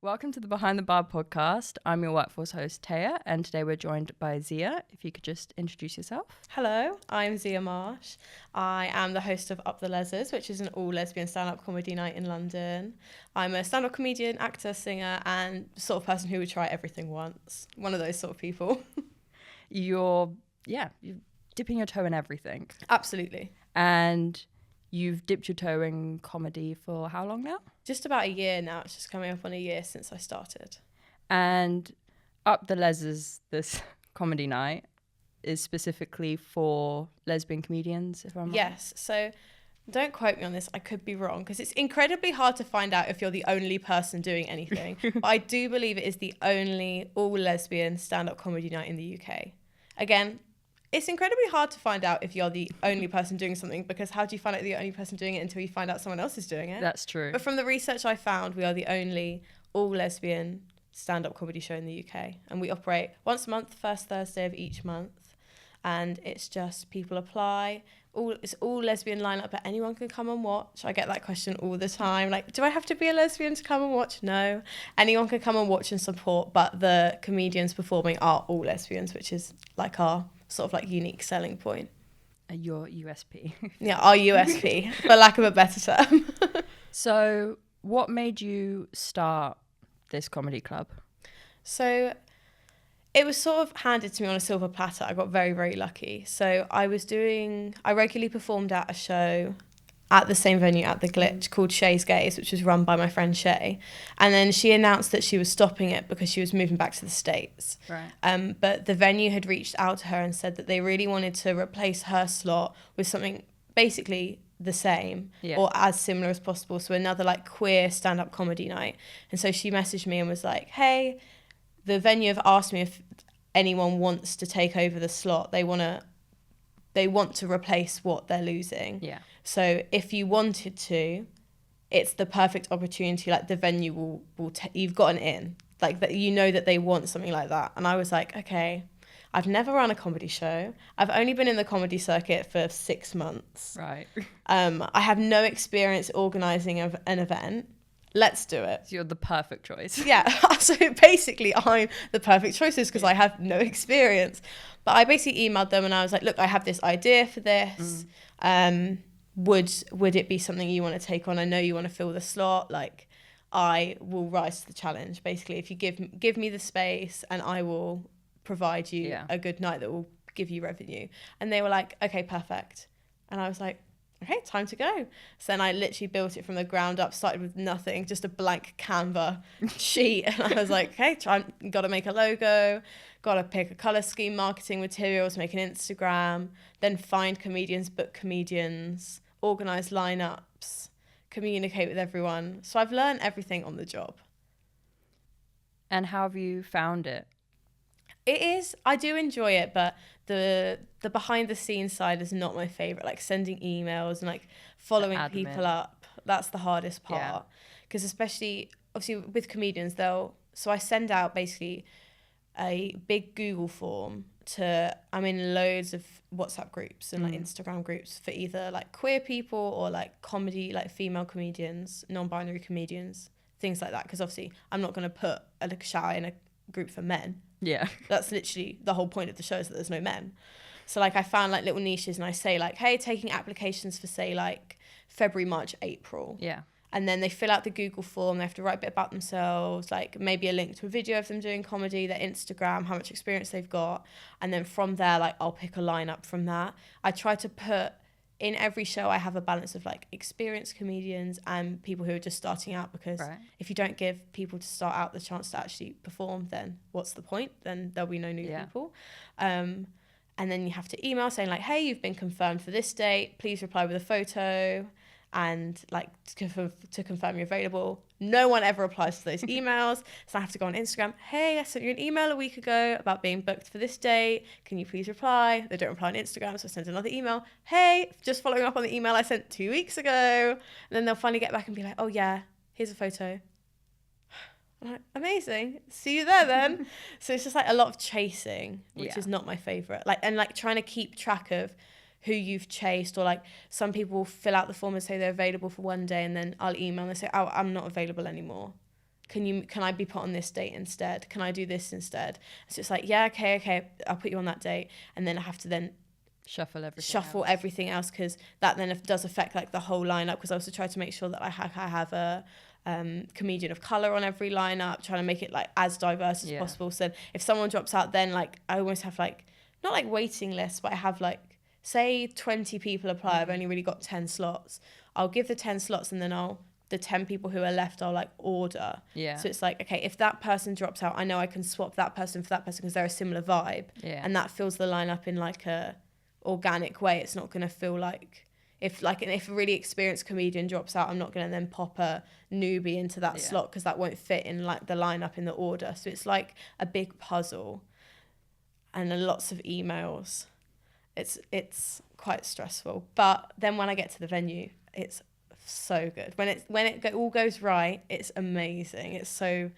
Welcome to the Behind the Bar podcast. I'm your workforce host, Taya, and today we're joined by Zia. If you could just introduce yourself. Hello, I'm Zia Marsh. I am the host of UpTheLezzers, which is an all-lesbian stand-up comedy night in London. I'm a stand-up comedian, actor, singer, and sort of person who would try everything once. One of those sort of people. You're dipping your toe in everything. Absolutely. And you've dipped your toe in comedy for how long now? Just about a year now. It's just coming up on a year since I started. And UpTheLezzers, this comedy night, is specifically for lesbian comedians, if I'm right? Yes. So don't quote me on this. I could be wrong because it's incredibly hard to find out if you're the only person doing anything. But I do believe it is the only all-lesbian stand-up comedy night in the UK. Again, it's incredibly hard to find out if you're the only person doing something, because how do you find out you're the only person doing it until you find out someone else is doing it? That's true. But from the research I found, we are the only all-lesbian stand-up comedy show in the UK. And we operate once a month, first Thursday of each month. And it's just people apply. It's all lesbian lineup, but anyone can come and watch. I get that question all the time. Like, do I have to be a lesbian to come and watch? No. Anyone can come and watch and support, but the comedians performing are all lesbians, which is like our sort of like unique selling point. Your USP. Yeah, our USP, for lack of a better term. So what made you start this comedy club? So it was sort of handed to me on a silver platter. I got very, very lucky. So I regularly performed at a show at the same venue at the Glitch called Shay's Gaze, which was run by my friend Shay. And then she announced that she was stopping it because she was moving back to the States. Right. But the venue had reached out to her and said that they really wanted to replace her slot with something basically the same or as similar as possible. So another like queer stand-up comedy night. And so she messaged me and was like, hey, the venue have asked me if anyone wants to take over the slot. They want to replace what they're losing. Yeah. So if you wanted to, it's the perfect opportunity. Like the venue will you've got an in. Like that, you know that they want something like that. And I was like, okay, I've never run a comedy show. I've only been in the comedy circuit for 6 months. Right. I have no experience organising an event. Let's do it. So you're the perfect choice. Yeah. So basically I'm the perfect choices because I have no experience. But I basically emailed them and I was like, look, I have this idea for this. Would it be something you want to take on? I know you want to fill the slot. Like, I will rise to the challenge. Basically, if you give me the space and I will provide you a good night that will give you revenue. And they were like, okay, perfect. And I was like, okay, time to go. So then I literally built it from the ground up, started with nothing, just a blank Canva sheet. And I was like, okay, got to make a logo, got to pick a color scheme, marketing materials, make an Instagram, then find comedians, book comedians, organize lineups, communicate with everyone. So I've learned everything on the job. And how have you found it? I do enjoy it, but the behind the scenes side is not my favorite. Like sending emails and like following people up, that's the hardest part. Because especially obviously with comedians, so I send out basically a big Google form I'm in loads of WhatsApp groups and like Instagram groups for either like queer people or like comedy, like female comedians, non-binary comedians, things like that. Because obviously I'm not going to put a shout in a group for men. Yeah. That's literally the whole point of the show, is that there's no men. So like I found like little niches and I say like, hey, taking applications for say like February, March, April. Yeah. And then they fill out the Google form. They have to write a bit about themselves, like maybe a link to a video of them doing comedy, their Instagram, how much experience they've got. And then from there, like I'll pick a lineup from that. I try to put in every show, I have a balance of like experienced comedians and people who are just starting out, because if you don't give people to start out the chance to actually perform, then what's the point? Then there'll be no new people. And then you have to email saying like, hey, you've been confirmed for this date. Please reply with a photo and like to confirm you're available. No one ever replies to those emails. So I have to go on Instagram. Hey, I sent you an email a week ago about being booked for this date. Can you please reply? They don't reply on Instagram, so I send another email. Hey, just following up on the email I sent 2 weeks ago. And then they'll finally get back and be like, oh yeah, here's a photo. I'm like, amazing. See you there then. So it's just like a lot of chasing, which Yeah. is not my favorite. Like, and like trying to keep track of who you've chased, or like some people will fill out the form and say they're available for one day, and then I'll email and they say, oh, I'm not available anymore. Can I be put on this date instead? Can I do this instead? So it's like, yeah, okay, I'll put you on that date, and then I have to then Shuffle everything else, because that then does affect like the whole lineup, because I also try to make sure that I have a comedian of color on every lineup, trying to make it like as diverse as possible. So if someone drops out, then like I almost have like, not like waiting lists, but I have like, say 20 people apply, I've only really got 10 slots. I'll give the 10 slots, and then the 10 people who are left, I'll like order. Yeah. So it's like, okay, if that person drops out, I know I can swap that person for that person because they're a similar vibe. Yeah. And that fills the lineup in like a organic way. It's not going to feel like, if a really experienced comedian drops out, I'm not going to then pop a newbie into that slot, because that won't fit in like the lineup in the order. So it's like a big puzzle and lots of emails. It's quite stressful. But then when I get to the venue, it's so good. When it all goes right, it's amazing. It's so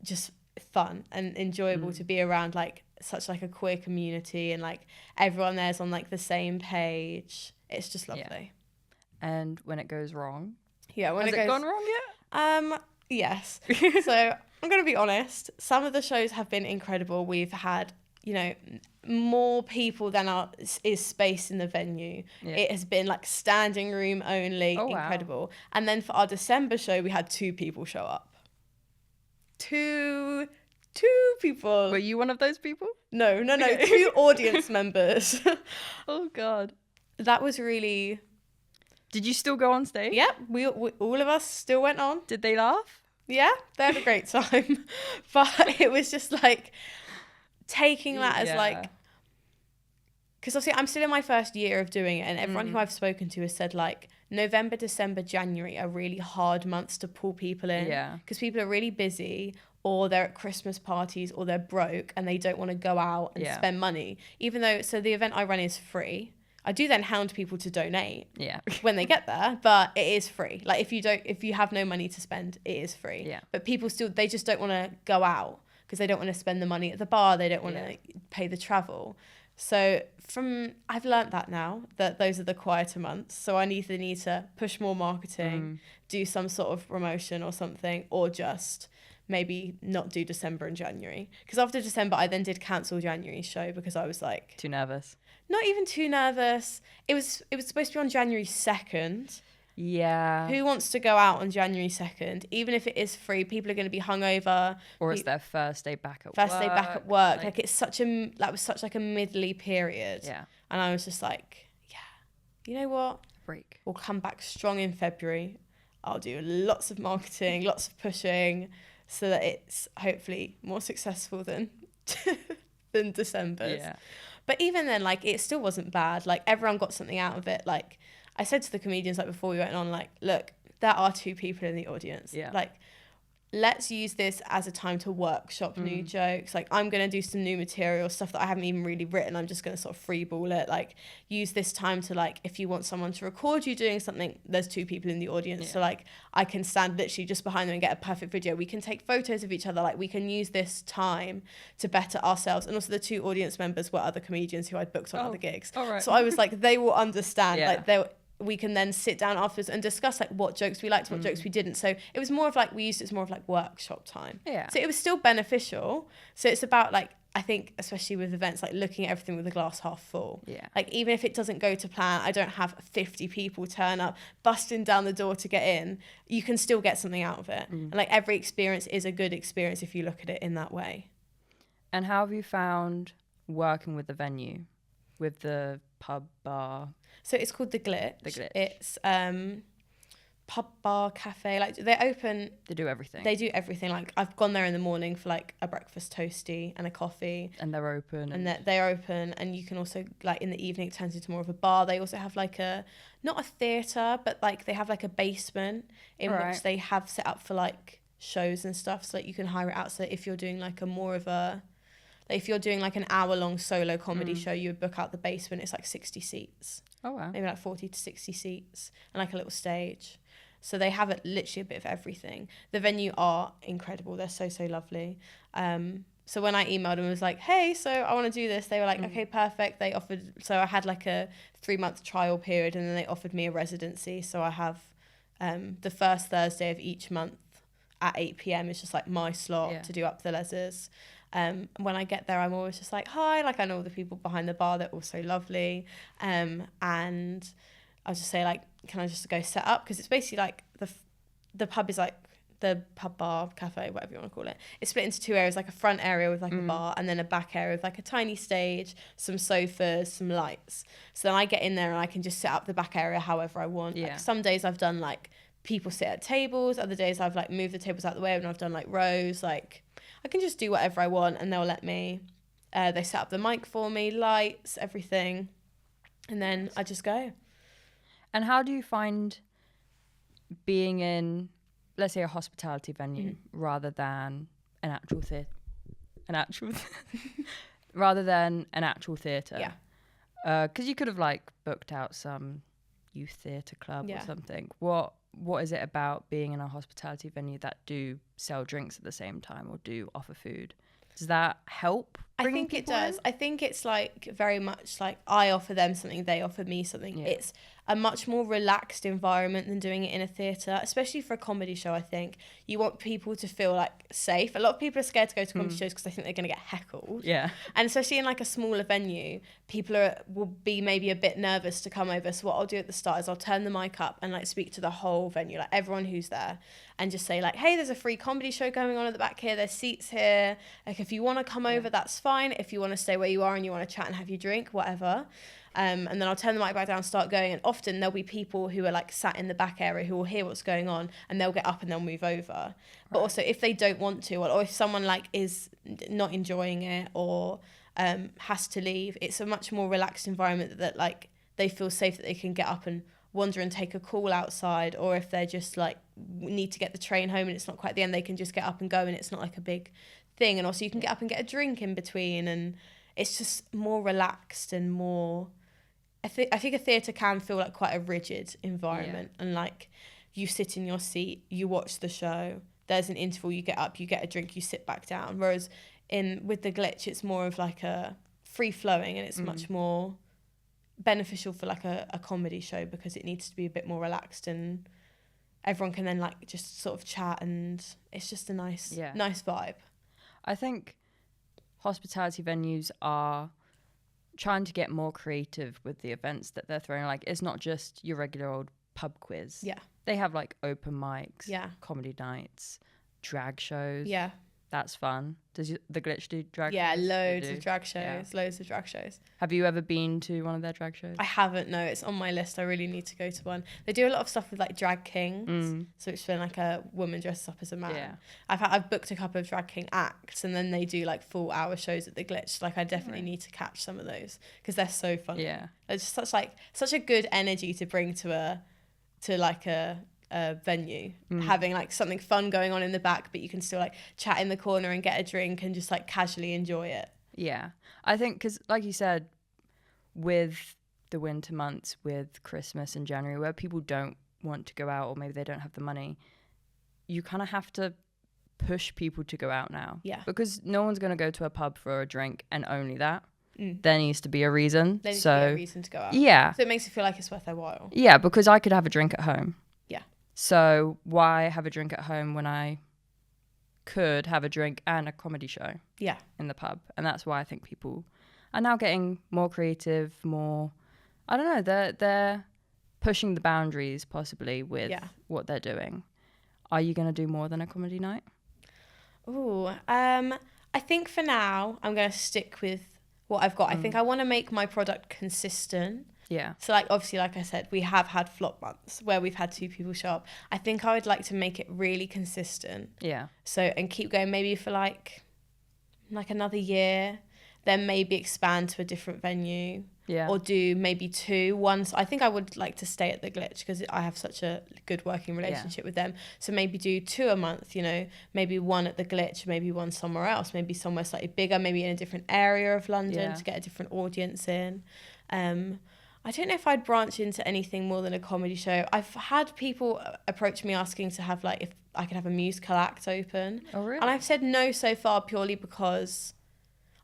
just fun and enjoyable to be around like such like a queer community, and like everyone there's on like the same page. It's just lovely. And when it goes wrong, When has it gone wrong yet? Yes. So I'm gonna be honest, some of the shows have been incredible. We've had, more people than is space in the venue. It has been like standing room only. Incredible. Wow. And then for our December show, we had 2 people show up. Two people. Were you one of those people? No. 2 audience members. Oh God. That was really... Did you still go on stage? Yep. We all of us still went on. Did they laugh? Yeah, they had a great time. But it was just like taking that as like... Because obviously I'm still in my first year of doing it, and everyone who I've spoken to has said like November, December, January are really hard months to pull people in. Yeah. Because people are really busy, or they're at Christmas parties, or they're broke and they don't want to go out and spend money. Even though, so the event I run is free. I do then hound people to donate when they get there, but it is free. Like if you have no money to spend, it is free. Yeah. But people still, they just don't want to go out because they don't want to spend the money at the bar. They don't want to pay the travel. So I've learnt that now, that those are the quieter months. So I either need to push more marketing, do some sort of promotion or something, or just maybe not do December and January. Because after December, I then did cancel January's show because I was like... Too nervous. Not even too nervous. It was supposed to be on January 2nd. Yeah. Who wants to go out on January 2nd? Even if it is free, people are going to be hungover. Or it's their first day back at work. First day back at work. Like it's that was such like a middly period. Yeah. And I was just like, yeah, you know what? Break. We'll come back strong in February. I'll do lots of marketing, lots of pushing, so that it's hopefully more successful than December's. Yeah. But even then, like, it still wasn't bad. Like, everyone got something out of it. Like, I said to the comedians, like, before we went on, like, look, there are 2 people in the audience. Yeah. Like, let's use this as a time to workshop new jokes. Like, I'm going to do some new material, stuff that I haven't even really written. I'm just going to sort of freeball it. Like, use this time to, like, if you want someone to record you doing something, there's 2 people in the audience. Yeah. So, like, I can stand literally just behind them and get a perfect video. We can take photos of each other. Like, we can use this time to better ourselves. And also the 2 audience members were other comedians who I'd booked on other gigs. All right. So I was like, they will understand. Yeah. We can then sit down afterwards and discuss like what jokes we liked, what jokes we didn't. So it was more of like, we used it as more of like workshop time. Yeah. So it was still beneficial. So it's about like, I think especially with events, like looking at everything with a glass half full. Yeah. Like even if it doesn't go to plan, I don't have 50 people turn up, busting down the door to get in. You can still get something out of it. And like every experience is a good experience if you look at it in that way. And how have you found working with the venue, with the pub bar? So it's called The Glitch. The Glitch. It's pub, bar, cafe. Like they open... They do everything. They do everything. Like I've gone there in the morning for like a breakfast toasty and a coffee. And they're open. And they're open. And you can also, like in the evening, it turns into more of a bar. They also have like not a theatre, but like they have like a basement in which they have set up for like shows and stuff. So like you can hire it out. So if you're doing like if you're doing like an hour-long solo comedy show, you would book out the basement. It's like 60 seats. Oh, wow. Maybe like 40 to 60 seats and like a little stage. So they have literally a bit of everything. The venue are incredible. They're so, so lovely. So when I emailed them, I was like, hey, so I want to do this. They were like, okay, perfect. They offered, so I had like a 3-month trial period, and then they offered me a residency. So I have the first Thursday of each month at 8 p.m. It's just like my slot to do UpTheLezzers. When I get there, I'm always just like, hi, like I know all the people behind the bar. They're all so lovely. And I'll just say like, can I just go set up? Because it's basically like the pub is like, the pub, bar, cafe, whatever you want to call it. It's split into 2 areas, like a front area with like a bar, and then a back area with like a tiny stage, some sofas, some lights. So then I get in there and I can just set up the back area however I want. Like some days I've done like people sit at tables, other days I've like moved the tables out the way and I've done like rows. Like I can just do whatever I want and they'll let me. They set up the mic for me, lights, everything, and then I just go. And how do you find being in, let's say, a hospitality venue rather than an actual theatre? Rather than an actual theatre? Yeah. Because you could have like booked out some youth theatre club or something. What is it about being in a hospitality venue that do sell drinks at the same time or do offer food? Does that help? I think it does. I think it's like very much like I offer them something, they offer me something. Yeah. It's a much more relaxed environment than doing it in a theatre, especially for a comedy show. I think you want people to feel like safe. A lot of people are scared to go to comedy shows because they think they're going to get heckled. Yeah. And especially in like a smaller venue, people will be maybe a bit nervous to come over. So what I'll do at the start is I'll turn the mic up and like speak to the whole venue, like everyone who's there, and just say like, hey, there's a free comedy show going on at the back here. There's seats here. Like if you want to come over, that's fine. If you want to stay where you are and you want to chat and have your drink, whatever. And then I'll turn the mic back down and start going. And often there'll be people who are like sat in the back area who will hear what's going on and they'll get up and they'll move over. But also if they don't want to, or if someone like is not enjoying it or has to leave, it's a much more relaxed environment that like they feel safe that they can get up and wander and take a call outside. Or if they're just like need to get the train home and it's not quite the end, they can just get up and go and it's not like a big thing. And also you can get up and get a drink in between, and it's just more relaxed and more. I think a theatre can feel like quite a rigid environment, and like you sit in your seat, you watch the show, there's an interval, you get up, you get a drink, you sit back down. Whereas with the Glitch, it's more of like a free flowing, and it's much more beneficial for like a comedy show because it needs to be a bit more relaxed and everyone can then like just sort of chat, and it's just a nice vibe. I think hospitality venues are trying to get more creative with the events that they're throwing. Like it's not just your regular old pub quiz. Yeah. They have like open mics, yeah, comedy nights, drag shows. Yeah. That's fun. Does the Glitch do drag shows? Yeah, loads of drag shows. Have you ever been to one of their drag shows? I haven't, no. It's on my list. I really need to go to one. They do a lot of stuff with like drag kings. So it's been like a woman dresses up as a man. Yeah. I've booked a couple of drag king acts, and then they do like full hour shows at the Glitch. Like I definitely need to catch some of those because they're so funny. Yeah. It's just such a good energy to bring to a venue, having like something fun going on in the back, but you can still like chat in the corner and get a drink and just like casually enjoy it. Yeah, I think because like you said, with the winter months, with Christmas and January, where people don't want to go out or maybe they don't have the money, you kind of have to push people to go out now. Yeah, because no one's going to go to a pub for a drink and only that. There needs to be a reason. There needs to be a reason to go out. Yeah, so it makes it feel like it's worth their while. Yeah, because I could have a drink at home. Yeah. So why have a drink at home when I could have a drink and a comedy show? Yeah. In the pub. And that's why I think people are now getting more creative, more, I don't know, they're pushing the boundaries possibly with what they're doing. Are you going to do more than a comedy night? Ooh, I think for now I'm going to stick with what I've got. I think I want to make my product consistent. Yeah. So like obviously, like I said, we have had flop months where we've had 2 people show up. I think I would like to make it really consistent. Yeah. So and keep going maybe for like another year, then maybe expand to a different venue. Yeah. Or do maybe 2 once. I think I would like to stay at the Glitch because I have such a good working relationship with them. So maybe do 2 a month, maybe 1 at the Glitch, maybe 1 somewhere else, maybe somewhere slightly bigger, maybe in a different area of London to get a different audience in. I don't know if I'd branch into anything more than a comedy show. I've had people approach me asking to have like if I could have a musical act open. Oh, really? And I've said no so far purely because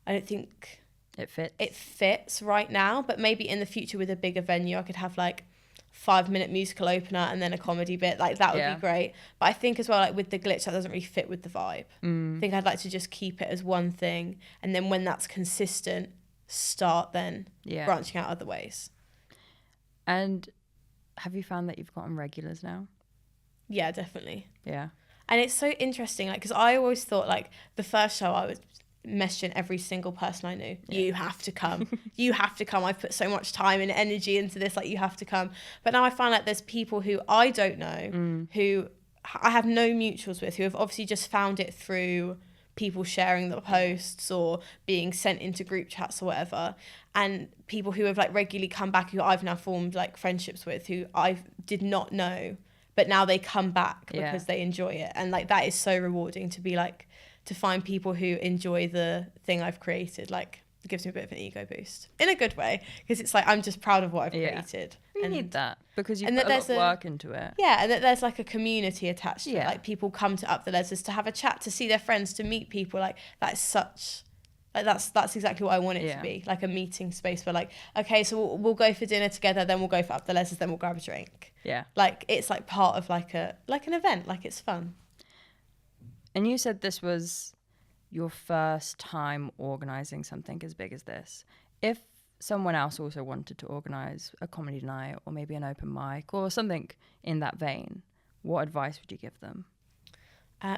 I don't think it fits right now. But maybe in the future with a bigger venue, I could have like 5-minute musical opener and then a comedy bit. Like that would be great. But I think as well, like with the glitch, that doesn't really fit with the vibe. I think I'd like to just keep it as one thing. And then when that's consistent, start then branching out other ways. And have you found that you've gotten regulars now? Yeah, definitely. Yeah. And it's so interesting, like, because I always thought, like, the first show I was messaging every single person I knew, you have to come. You have to come. I've put so much time and energy into this, like, you have to come. But now I find like there's people who I don't know, who I have no mutuals with, who have obviously just found it through people sharing the posts or being sent into group chats or whatever, and people who have like regularly come back who I've now formed like friendships with, who I did not know, but now they come back because they enjoy it. And like that is so rewarding to be like, to find people who enjoy the thing I've created. Like it gives me a bit of an ego boost in a good way, because it's like I'm just proud of what I've created. You need that because you put a lot of work into it. Yeah, and that there's like a community attached to it. Like people come to UpTheLezzers to have a chat, to see their friends, to meet people. Like that's such, like that's exactly what I want it to be, like a meeting space where like, okay, so we'll go for dinner together, then we'll go for UpTheLezzers, then we'll grab a drink. Yeah, like it's like part of like an event, like it's fun. And you said this was your first time organising something as big as this. If someone else also wanted to organise a comedy night or maybe an open mic or something in that vein, what advice would you give them?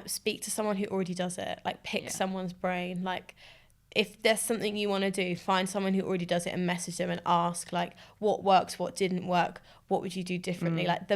Speak to someone who already does it. Like pick someone's brain. Like if there's something you want to do, find someone who already does it and message them and ask like what works, what didn't work, what would you do differently. Like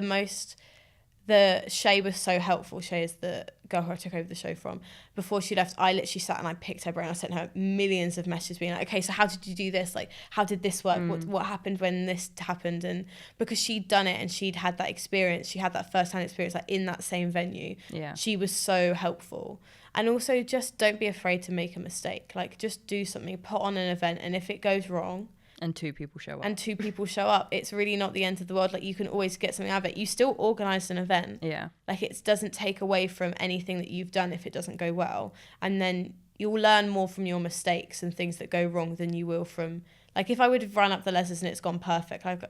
Shay was so helpful. Shay is the girl who I took over the show from. Before she left, I literally sat and I picked her brain. I sent her millions of messages being like, okay, so how did you do this? Like, how did this work? What happened when this happened? And because she'd done it and she'd had that experience, she had that first-hand experience like in that same venue. Yeah. She was so helpful. And also just don't be afraid to make a mistake. Like just do something, put on an event, and if it goes wrong, and two people show up. It's really not the end of the world. Like you can always get something out of it. You still organised an event. Yeah. Like it doesn't take away from anything that you've done if it doesn't go well. And then you'll learn more from your mistakes and things that go wrong than you will from, like if I would have run UpTheLezzers and it's gone perfect, like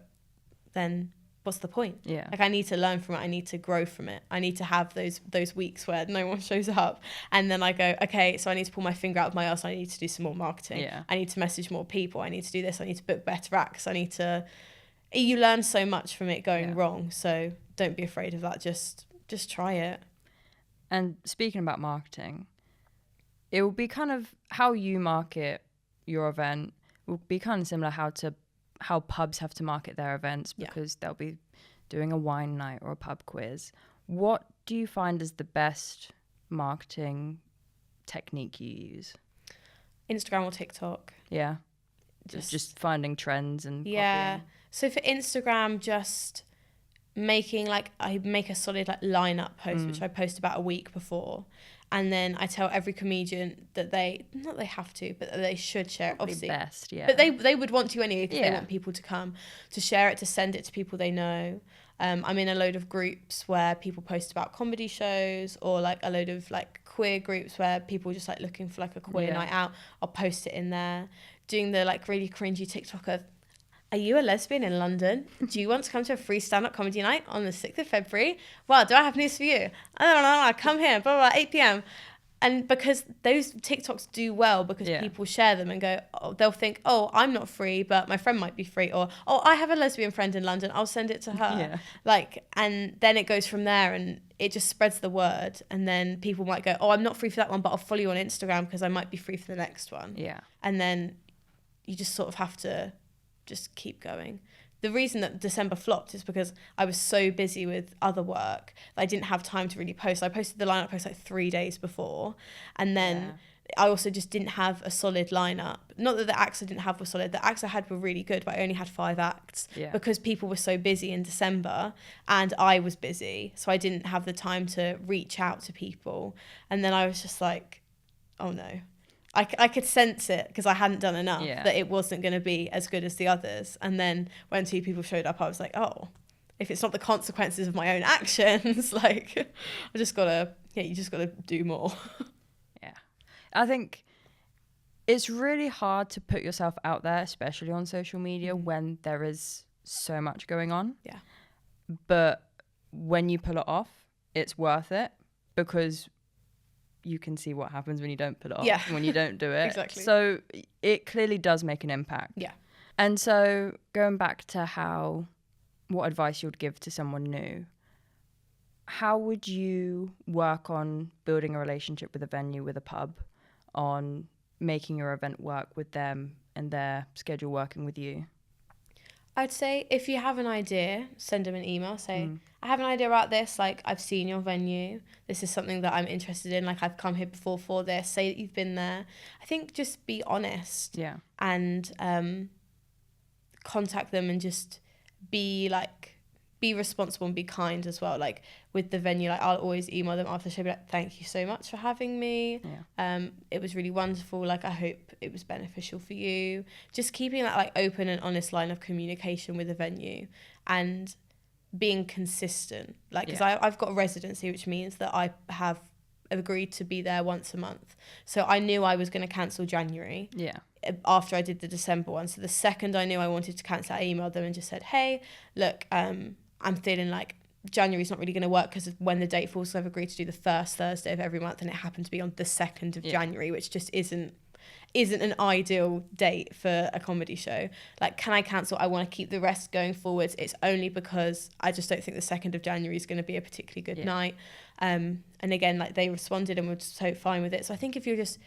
then what's the point? Yeah. Like I need to learn from it. I need to grow from it. I need to have those weeks where no one shows up, and then I go, okay, so I need to pull my finger out of my arse. I need to do some more marketing. Yeah. I need to message more people. I need to do this. I need to book better acts. You learn so much from it going wrong. So don't be afraid of that. Just try it. And speaking about marketing, it will be kind of how you market your event will be kind of similar how pubs have to market their events, because they'll be doing a wine night or a pub quiz. What do you find is the best marketing technique you use? Instagram or TikTok. Yeah. Just finding trends and copying. So for Instagram, just I make a solid like lineup post, which I post about a week before. And then I tell every comedian that they have to, but that they should share it, obviously. Best, yeah. But they would want to anyway, because they want people to come, to share it, to send it to people they know. I'm in a load of groups where people post about comedy shows, or like a load of like queer groups where people just like looking for like a queer night out. I'll post it in there. Doing the like really cringy TikTok of, are you a lesbian in London? Do you want to come to a free stand-up comedy night on the 6th of February? Well, do I have news for you? I don't know, come here, blah, blah, 8 p.m. And because those TikToks do well, because people share them and go, oh, they'll think, oh, I'm not free, but my friend might be free. Or, oh, I have a lesbian friend in London, I'll send it to her. And then it goes from there, and it just spreads the word. And then people might go, oh, I'm not free for that one, but I'll follow you on Instagram because I might be free for the next one. Yeah. And then you just sort of have to just keep going. The reason that December flopped is because I was so busy with other work that I didn't have time to really post. I posted the lineup post like 3 days before, and then I also just didn't have a solid lineup. Not that the acts I didn't have were solid. The acts I had were really good, but I only had 5 acts because people were so busy in December and I was busy, so I didn't have the time to reach out to people. And then I was just like, oh no. I could sense it because I hadn't done enough, Yeah. that it wasn't going to be as good as the others. And then when 2 people showed up, I was like, oh, if it's not the consequences of my own actions, like I just gotta, you just gotta do more. Yeah. I think it's really hard to put yourself out there, especially on social media, when there is so much going on. Yeah. But when you pull it off, it's worth it, because you can see what happens when you don't put it off, Yeah. and when you don't do it. Exactly. So it clearly does make an impact. Yeah. And so going back to what advice you would give to someone new, how would you work on building a relationship with a venue, with a pub, on making your event work with them and their schedule working with you? I'd say if you have an idea, send them an email, say, I have an idea about this, like, I've seen your venue, this is something that I'm interested in, like, I've come here before for this, say that you've been there. I think just be honest. Yeah. And contact them, and just be responsible and be kind as well. Like with the venue, like I'll always email them after the show, be like, thank you so much for having me. Yeah. It was really wonderful. Like, I hope it was beneficial for you. Just keeping that like open and honest line of communication with the venue, and being consistent. Like, because I've got a residency, which means that I have agreed to be there once a month. So I knew I was going to cancel January. Yeah. After I did the December one. So the second I knew I wanted to cancel, I emailed them and just said, hey, look, I'm feeling like January's not really going to work because of when the date falls. So I've agreed to do the first Thursday of every month, and it happened to be on the 2nd of January, which just isn't an ideal date for a comedy show. Like, can I cancel? I want to keep the rest going forwards. It's only because I just don't think the 2nd of January is going to be a particularly good night. And again, like, they responded and were so fine with it. So I think if you're just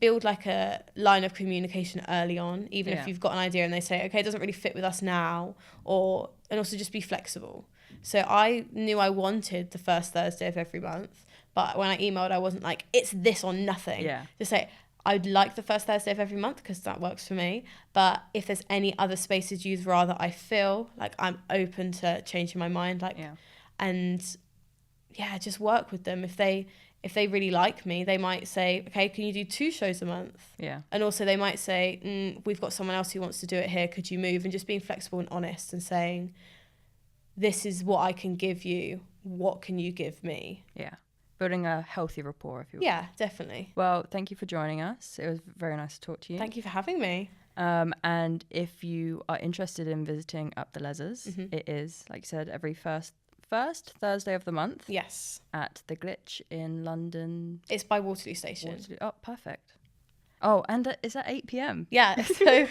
build like a line of communication early on, even if you've got an idea and they say, okay, it doesn't really fit with us now, and also just be flexible. So I knew I wanted the first Thursday of every month, but when I emailed, I wasn't like, it's this or nothing. Yeah. Just say, I'd like the first Thursday of every month because that works for me. But if there's any other spaces you'd rather I fill, like, I'm open to changing my mind. Like, and just work with them. If they really like me, they might say, okay, can you do 2 shows a month? Yeah. And also they might say, we've got someone else who wants to do it here. Could you move? And just being flexible and honest and saying, this is what I can give you. What can you give me? Yeah. Building a healthy rapport, if you will. Yeah, definitely. Well, thank you for joining us. It was very nice to talk to you. Thank you for having me. And if you are interested in visiting UpTheLezzers, it is, like you said, every first Thursday of the month. Yes. At the Glitch in London. It's by Waterloo Station. Waterloo. Oh, perfect. Oh, and is that 8 p.m? Yeah. So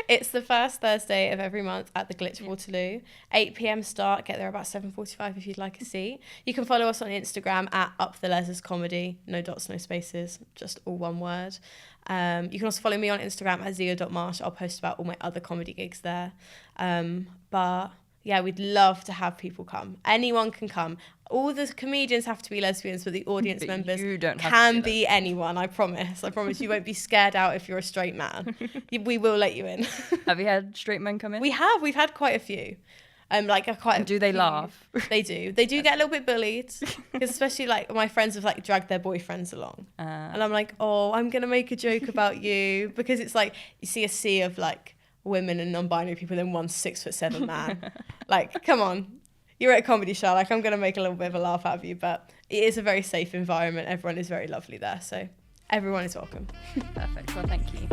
it's the first Thursday of every month at the Glitch Waterloo. 8 p.m. start. Get there about 7:45 if you'd like a seat. You can follow us on Instagram at UpTheLezzers Comedy. No dots, no spaces, just all one word. You can also follow me on Instagram at Zia.Marsh. I'll post about all my other comedy gigs there. But yeah, we'd love to have people come. Anyone can come. All the comedians have to be lesbians, but the audience members can be anyone, I promise. I promise you won't be scared out if you're a straight man. We will let you in. Have you had straight men come in? We have. We've had quite a few. Do they laugh? They do. They do get a little bit bullied. Because especially like my friends have like dragged their boyfriends along. And I'm like, oh, I'm going to make a joke about you. Because it's like, you see a sea of like women and non-binary people in one 6'7" man. Like, come on. You're at a comedy show. Like, I'm going to make a little bit of a laugh out of you. But it is a very safe environment. Everyone is very lovely there. So everyone is welcome. Perfect. Well, thank you.